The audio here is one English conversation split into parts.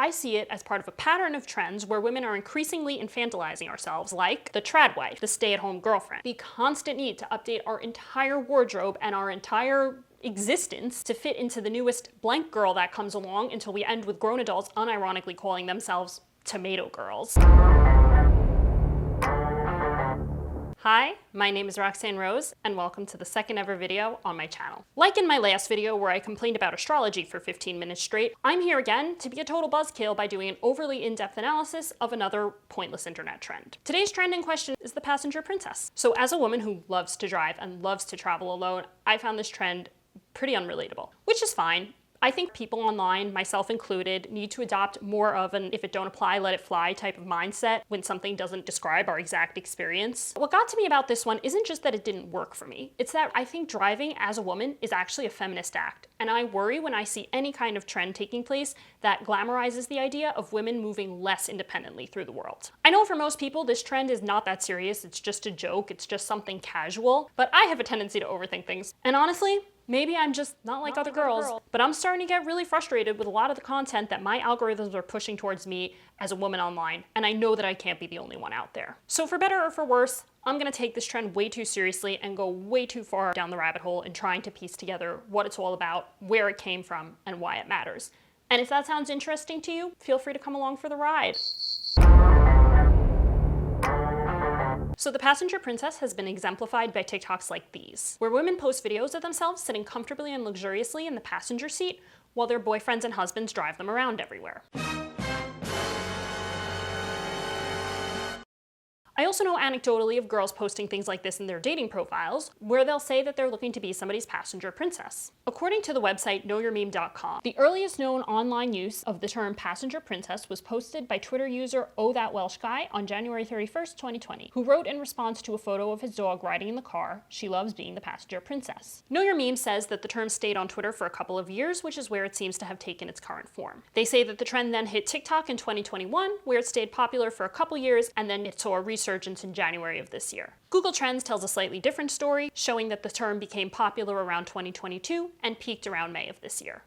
I see it as part of a pattern of trends where women are increasingly infantilizing ourselves, like the trad wife, the stay-at-home girlfriend, the constant need to update our entire wardrobe and our entire existence to fit into the newest blank girl that comes along until we end with grown adults unironically calling themselves tomato girls. Hi, my name is Roxanne Rose, and welcome to the second ever video on my channel. Like in my last video where I complained about astrology for 15 minutes straight, I'm here again to be a total buzzkill by doing an overly in-depth analysis of another pointless internet trend. Today's trend in question is the passenger princess. So as a woman who loves to drive and loves to travel alone, I found this trend pretty unrelatable, which is fine. I think people online, myself included, need to adopt more of an if it don't apply, let it fly type of mindset when something doesn't describe our exact experience. What got to me about this one isn't just that it didn't work for me, it's that I think driving as a woman is actually a feminist act. And I worry when I see any kind of trend taking place that glamorizes the idea of women moving less independently through the world. I know for most people this trend is not that serious, it's just a joke, it's just something casual, but I have a tendency to overthink things. And honestly, maybe I'm just not like other girls, but I'm starting to get really frustrated with a lot of the content that my algorithms are pushing towards me as a woman online, and I know that I can't be the only one out there. So for better or for worse, I'm gonna take this trend way too seriously and go way too far down the rabbit hole in trying to piece together what it's all about, where it came from, and why it matters. And if that sounds interesting to you, feel free to come along for the ride. So the passenger princess has been exemplified by TikToks like these, where women post videos of themselves sitting comfortably and luxuriously in the passenger seat while their boyfriends and husbands drive them around everywhere. I also know anecdotally of girls posting things like this in their dating profiles, where they'll say that they're looking to be somebody's passenger princess. According to the website knowyourmeme.com, the earliest known online use of the term passenger princess was posted by Twitter user OhThatWelshGuy on January 31st, 2020, who wrote in response to a photo of his dog riding in the car, "She loves being the passenger princess." Know Your Meme says that the term stayed on Twitter for a couple of years, which is where it seems to have taken its current form. They say that the trend then hit TikTok in 2021, where it stayed popular for a couple years, and then it saw a resurgence in January of this year. Google Trends tells a slightly different story, showing that the term became popular around 2022 and peaked around May of this year.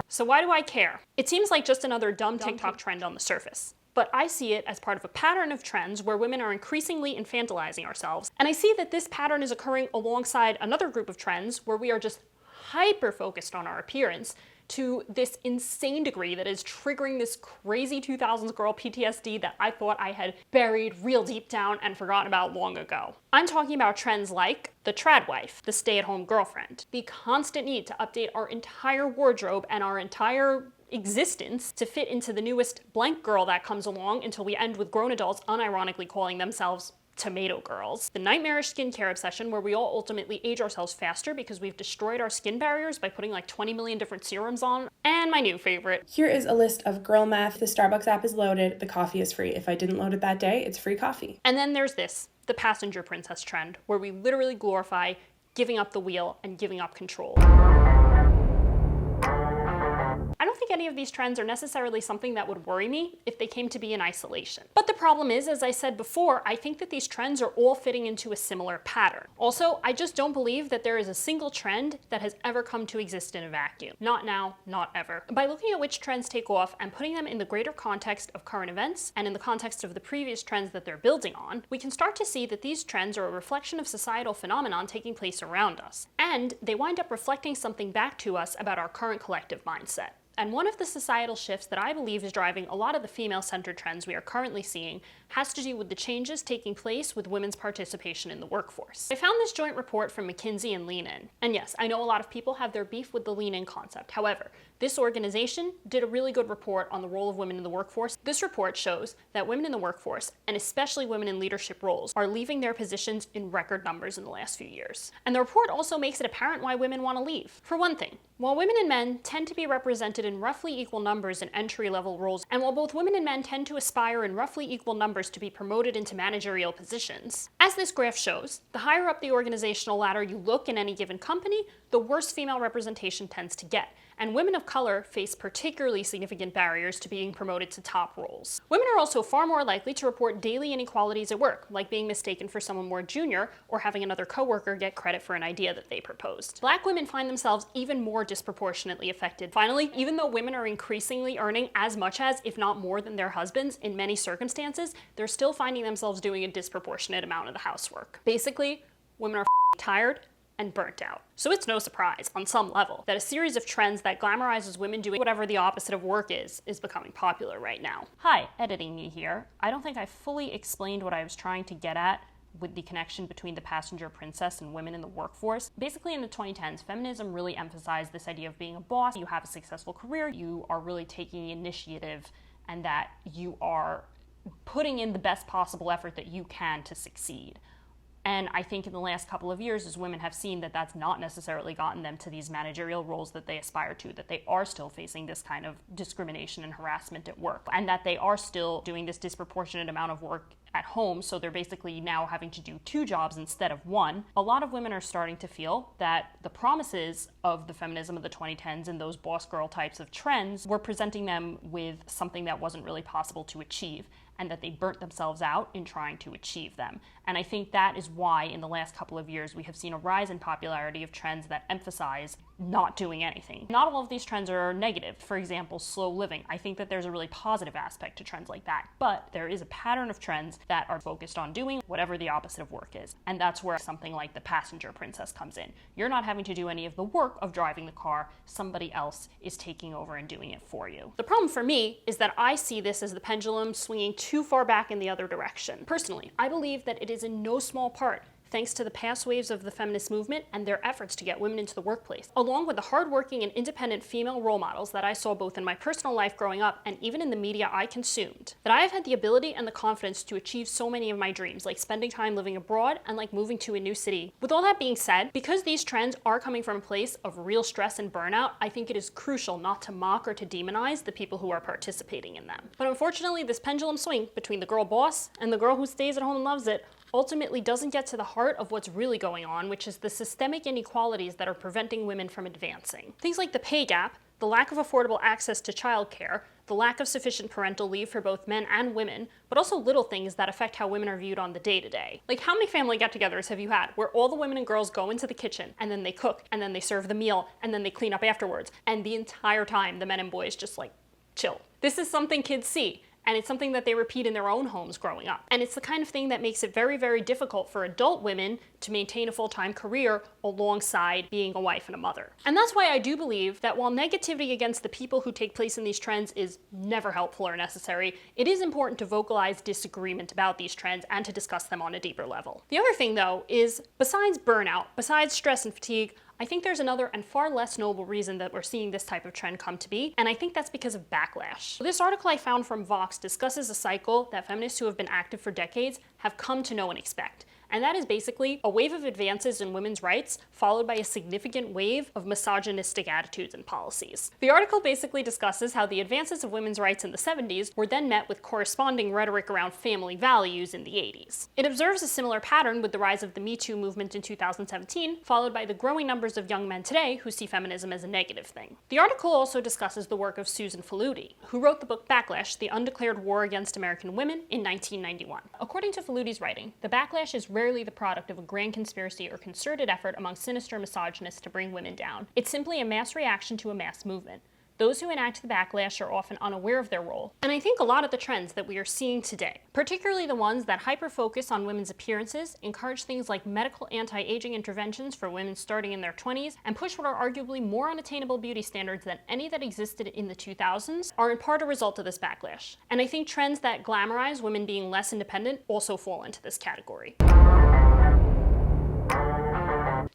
So why do I care? It seems like just another dumb TikTok trend on the surface. But I see it as part of a pattern of trends where women are increasingly infantilizing ourselves. And I see that this pattern is occurring alongside another group of trends where we are just hyper-focused on our appearance to this insane degree that is triggering this crazy 2000s girl PTSD that I thought I had buried real deep down and forgotten about long ago. I'm talking about trends like the trad wife, the stay-at-home girlfriend, the constant need to update our entire wardrobe and our entire existence to fit into the newest blank girl that comes along until we end with grown adults unironically calling themselves tomato girls. The nightmarish skincare obsession where we all ultimately age ourselves faster because we've destroyed our skin barriers by putting like 20 million different serums on. And my new favorite. Here is a list of girl math. The Starbucks app is loaded. The coffee is free. If I didn't load it that day, it's free coffee. And then there's this, the passenger princess trend, where we literally glorify giving up the wheel and giving up control. I don't think any of these trends are necessarily something that would worry me if they came to be in isolation. But the problem is, as I said before, I think that these trends are all fitting into a similar pattern. Also, I just don't believe that there is a single trend that has ever come to exist in a vacuum. Not now, not ever. By looking at which trends take off and putting them in the greater context of current events and in the context of the previous trends that they're building on, we can start to see that these trends are a reflection of societal phenomenon taking place around us. And they wind up reflecting something back to us about our current collective mindset. And one of the societal shifts that I believe is driving a lot of the female-centered trends we are currently seeing has to do with the changes taking place with women's participation in the workforce. I found this joint report from McKinsey and Lean In. And yes, I know a lot of people have their beef with the Lean In concept. However, this organization did a really good report on the role of women in the workforce. This report shows that women in the workforce, and especially women in leadership roles, are leaving their positions in record numbers in the last few years. And the report also makes it apparent why women want to leave. For one thing, while women and men tend to be represented in roughly equal numbers in entry-level roles, and while both women and men tend to aspire in roughly equal numbers to be promoted into managerial positions, as this graph shows, the higher up the organizational ladder you look in any given company, the worse female representation tends to get. and women of color face particularly significant barriers to being promoted to top roles. Women are also far more likely to report daily inequalities at work, like being mistaken for someone more junior or having another coworker get credit for an idea that they proposed. Black women find themselves even more disproportionately affected. Finally, even though women are increasingly earning as much as, if not more than their husbands in many circumstances, they're still finding themselves doing a disproportionate amount of the housework. Basically, women are tired and burnt out. So it's no surprise, on some level, that a series of trends that glamorizes women doing whatever the opposite of work is becoming popular right now. Hi, editing me here. I don't think I fully explained what I was trying to get at with the connection between the passenger princess and women in the workforce. Basically, in the 2010s, feminism really emphasized this idea of being a boss. You have a successful career, you are really taking the initiative, and that you are putting in the best possible effort that you can to succeed. And I think in the last couple of years, as women have seen that that's not necessarily gotten them to these managerial roles that they aspire to, that they are still facing this kind of discrimination and harassment at work, and that they are still doing this disproportionate amount of work at home, so they're basically now having to do 2 jobs instead of 1. A lot of women are starting to feel that the promises of the feminism of the 2010s and those boss girl types of trends were presenting them with something that wasn't really possible to achieve, and that they burnt themselves out in trying to achieve them. And I think that is why in the last couple of years we have seen a rise in popularity of trends that emphasize not doing anything. Not all of these trends are negative. For example, slow living. I think that there's a really positive aspect to trends like that, but there is a pattern of trends that are focused on doing whatever the opposite of work is. And that's where something like the passenger princess comes in. You're not having to do any of the work of driving the car. Somebody else is taking over and doing it for you. The problem for me is that I see this as the pendulum swinging too far back in the other direction. Personally, I believe that it is in no small part thanks to the past waves of the feminist movement and their efforts to get women into the workplace, along with the hardworking and independent female role models that I saw both in my personal life growing up and even in the media I consumed, that I have had the ability and the confidence to achieve so many of my dreams, like spending time living abroad and like moving to a new city. With all that being said, because these trends are coming from a place of real stress and burnout, I think it is crucial not to mock or to demonize the people who are participating in them. But unfortunately, this pendulum swing between the girl boss and the girl who stays at home and loves it ultimately doesn't get to the heart of what's really going on, which is the systemic inequalities that are preventing women from advancing. Things like the pay gap, the lack of affordable access to childcare, the lack of sufficient parental leave for both men and women, but also little things that affect how women are viewed on the day-to-day. Like, how many family get-togethers have you had where all the women and girls go into the kitchen and then they cook and then they serve the meal and then they clean up afterwards, and the entire time the men and boys just like chill? This is something kids see. And it's something that they repeat in their own homes growing up. And it's the kind of thing that makes it very, very difficult for adult women to maintain a full-time career alongside being a wife and a mother. And that's why I do believe that while negativity against the people who take place in these trends is never helpful or necessary, it is important to vocalize disagreement about these trends and to discuss them on a deeper level. The other thing, though, is besides burnout, besides stress and fatigue, I think there's another and far less noble reason that we're seeing this type of trend come to be, and I think that's because of backlash. This article I found from Vox discusses a cycle that feminists who have been active for decades have come to know and expect. And that is basically a wave of advances in women's rights followed by a significant wave of misogynistic attitudes and policies. The article basically discusses how the advances of women's rights in the 70s were then met with corresponding rhetoric around family values in the 80s. It observes a similar pattern with the rise of the Me Too movement in 2017, followed by the growing numbers of young men today who see feminism as a negative thing. The article also discusses the work of Susan Faludi, who wrote the book Backlash: The Undeclared War Against American Women in 1991. According to Faludi's writing, the backlash is rarely the product of a grand conspiracy or concerted effort among sinister misogynists to bring women down. It's simply a mass reaction to a mass movement. Those who enact the backlash are often unaware of their role. And I think a lot of the trends that we are seeing today, particularly the ones that hyper-focus on women's appearances, encourage things like medical anti-aging interventions for women starting in their 20s, and push what are arguably more unattainable beauty standards than any that existed in the 2000s, are in part a result of this backlash. And I think trends that glamorize women being less independent also fall into this category.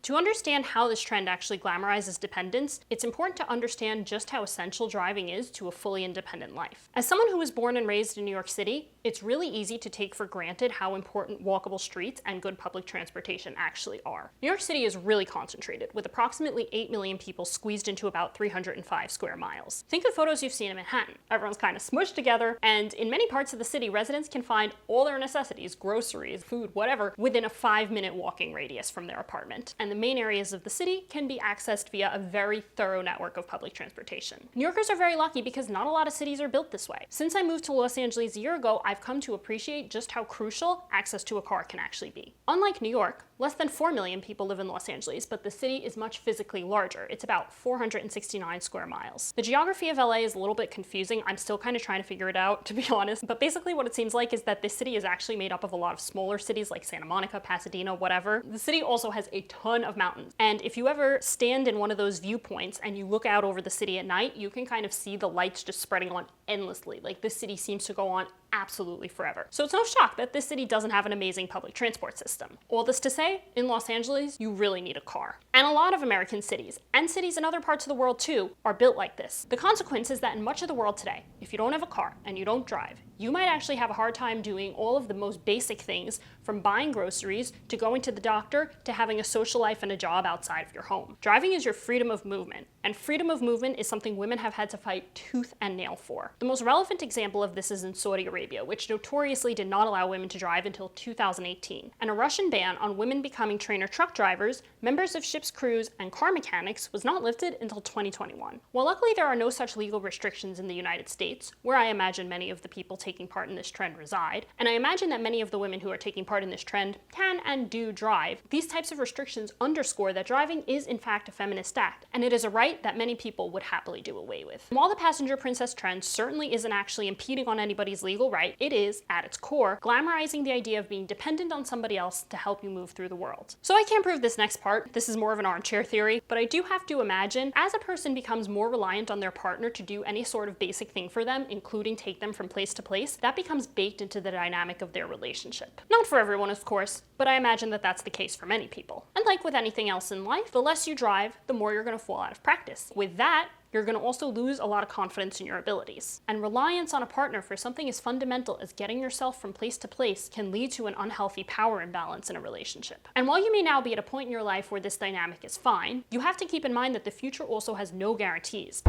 To understand how this trend actually glamorizes dependence, it's important to understand just how essential driving is to a fully independent life. As someone who was born and raised in New York City, it's really easy to take for granted how important walkable streets and good public transportation actually are. New York City is really concentrated, with approximately 8 million people squeezed into about 305 square miles. Think of photos you've seen in Manhattan. Everyone's kind of smushed together, and in many parts of the city, residents can find all their necessities, groceries, food, whatever, within a 5-minute walking radius from their apartment. And the main areas of the city can be accessed via a very thorough network of public transportation. New Yorkers are very lucky because not a lot of cities are built this way. Since I moved to Los Angeles a year ago, I've come to appreciate just how crucial access to a car can actually be. Unlike New York, less than 4 million people live in Los Angeles, but the city is much physically larger. It's about 469 square miles. The geography of LA is a little bit confusing. I'm still kind of trying to figure it out, to be honest. But basically what it seems like is that this city is actually made up of a lot of smaller cities like Santa Monica, Pasadena, whatever. The city also has a ton of mountains. And if you ever stand in one of those viewpoints and you look out over the city at night, you can kind of see the lights just spreading on endlessly. Like this city seems to go on absolutely forever. So it's no shock that this city doesn't have an amazing public transport system. All this to say, in Los Angeles, you really need a car. And a lot of American cities, and cities in other parts of the world too, are built like this. The consequence is that in much of the world today, if you don't have a car and you don't drive, you might actually have a hard time doing all of the most basic things, from buying groceries to going to the doctor to having a social life and a job outside of your home. Driving is your freedom of movement, and freedom of movement is something women have had to fight tooth and nail for. The most relevant example of this is in Saudi Arabia, which notoriously did not allow women to drive until 2018. And a Russian ban on women becoming trainer truck drivers, members of ship's crews, and car mechanics was not lifted until 2021. While luckily there are no such legal restrictions in the United States, where I imagine many of the people taking part in this trend reside, and I imagine that many of the women who are taking part in this trend can and do drive, these types of restrictions underscore that driving is in fact a feminist act, and it is a right that many people would happily do away with. While the passenger princess trend certainly isn't actually impeding on anybody's legal right, it is, at its core, glamorizing the idea of being dependent on somebody else to help you move through the world. So I can't prove this next part, this is more of an armchair theory, but I do have to imagine as a person becomes more reliant on their partner to do any sort of basic thing for them, including take them from place to place, that becomes baked into the dynamic of their relationship. Not for everyone, of course, but I imagine that that's the case for many people. And like with anything else in life, the less you drive, the more you're going to fall out of practice. With that, you're going to also lose a lot of confidence in your abilities. And reliance on a partner for something as fundamental as getting yourself from place to place can lead to an unhealthy power imbalance in a relationship. And while you may now be at a point in your life where this dynamic is fine, you have to keep in mind that the future also has no guarantees.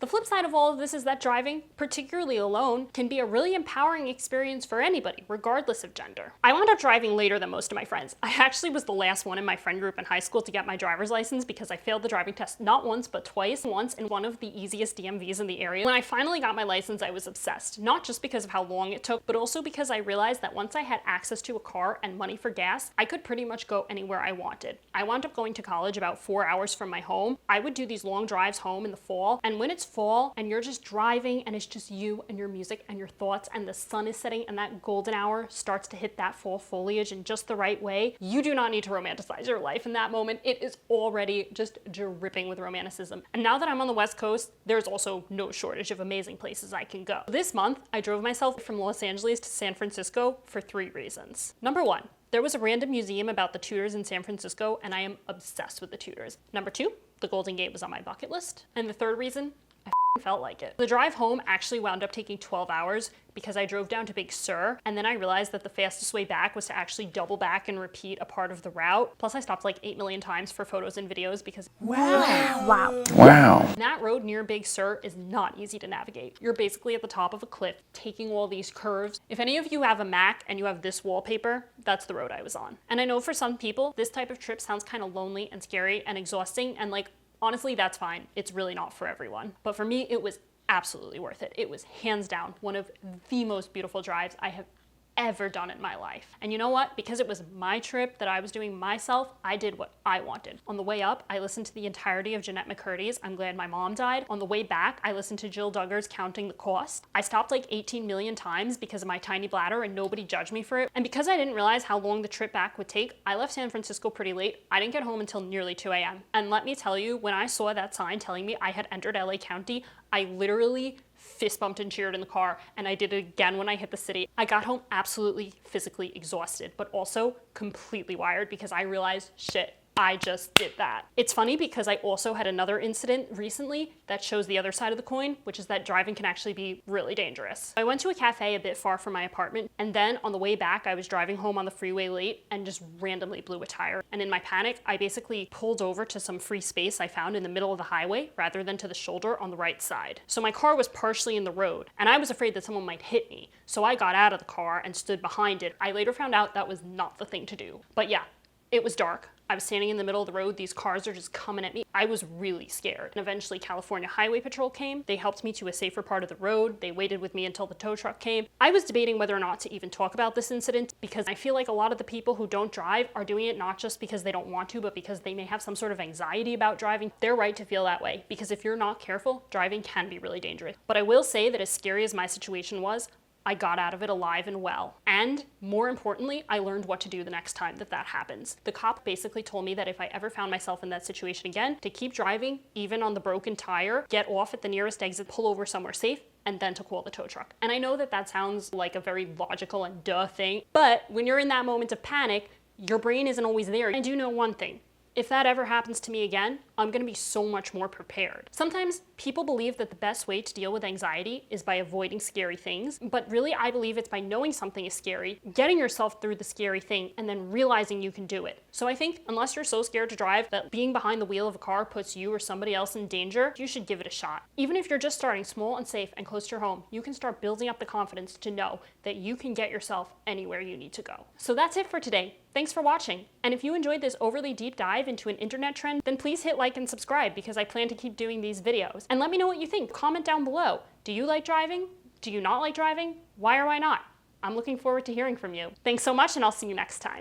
The flip side of all of this is that driving, particularly alone, can be a really empowering experience for anybody, regardless of gender. I wound up driving later than most of my friends. I actually was the last one in my friend group in high school to get my driver's license because I failed the driving test not once, but twice. Once in one of the easiest DMVs in the area. When I finally got my license, I was obsessed, not just because of how long it took, but also because I realized that once I had access to a car and money for gas, I could pretty much go anywhere I wanted. I wound up going to college about 4 hours from my home. I would do these long drives home in the fall, and when it's fall and you're just driving and it's just you and your music and your thoughts and the sun is setting and that golden hour starts to hit that fall foliage in just the right way, you do not need to romanticize your life in that moment. It is already just dripping with romanticism. And now that I'm on the West Coast, there's also no shortage of amazing places I can go. This month, I drove myself from Los Angeles to San Francisco for 3 reasons. Number 1, there was a random museum about the Tudors in San Francisco, and I am obsessed with the Tudors. Number 2, the Golden Gate was on my bucket list. And the third reason, I felt like it. The drive home actually wound up taking 12 hours because I drove down to Big Sur, and then I realized that the fastest way back was to actually double back and repeat a part of the route. Plus I stopped like 8 million times for photos and videos because wow. That road near Big Sur is not easy to navigate. You're basically at the top of a cliff, taking all these curves. If any of you have a Mac and you have this wallpaper, that's the road I was on. And I know for some people, this type of trip sounds kind of lonely and scary and exhausting, and like, honestly, that's fine. It's really not for everyone. But for me, it was absolutely worth it. It was hands down one of the most beautiful drives I have ever done in my life. And you know what? Because it was my trip that I was doing myself, I did what I wanted. On the way up, I listened to the entirety of Jeanette McCurdy's I'm Glad My Mom Died. On the way back, I listened to Jill Duggar's Counting the Cost. I stopped like 18 million times because of my tiny bladder and nobody judged me for it. And because I didn't realize how long the trip back would take, I left San Francisco pretty late. I didn't get home until nearly 2 a.m. And let me tell you, when I saw that sign telling me I had entered LA County, I literally fist bumped and cheered in the car, and I did it again when I hit the city. I got home absolutely physically exhausted, but also completely wired because I realized, shit, I just did that. It's funny because I also had another incident recently that shows the other side of the coin, which is that driving can actually be really dangerous. I went to a cafe a bit far from my apartment, and then on the way back, I was driving home on the freeway late and just randomly blew a tire. And in my panic, I basically pulled over to some free space I found in the middle of the highway rather than to the shoulder on the right side. So my car was partially in the road, and I was afraid that someone might hit me. So I got out of the car and stood behind it. I later found out that was not the thing to do. But yeah, it was dark. I was standing in the middle of the road. These cars are just coming at me. I was really scared. And eventually California Highway Patrol came. They helped me to a safer part of the road. They waited with me until the tow truck came. I was debating whether or not to even talk about this incident because I feel like a lot of the people who don't drive are doing it not just because they don't want to, but because they may have some sort of anxiety about driving. They're right to feel that way because if you're not careful, driving can be really dangerous. But I will say that as scary as my situation was, I got out of it alive and well. And more importantly, I learned what to do the next time that happens. The cop basically told me that if I ever found myself in that situation again, to keep driving, even on the broken tire, get off at the nearest exit, pull over somewhere safe, and then to call the tow truck. And I know that sounds like a very logical and duh thing, but when you're in that moment of panic, your brain isn't always there. I do know one thing. If that ever happens to me again, I'm gonna be so much more prepared. Sometimes people believe that the best way to deal with anxiety is by avoiding scary things, but really I believe it's by knowing something is scary, getting yourself through the scary thing, and then realizing you can do it. So I think unless you're so scared to drive that being behind the wheel of a car puts you or somebody else in danger, you should give it a shot. Even if you're just starting small and safe and close to your home, you can start building up the confidence to know that you can get yourself anywhere you need to go. So that's it for today. Thanks for watching. And if you enjoyed this overly deep dive into an internet trend, then please hit like and subscribe because I plan to keep doing these videos. And let me know what you think. Comment down below. Do you like driving? Do you not like driving? Why or why not? I'm looking forward to hearing from you. Thanks so much, and I'll see you next time.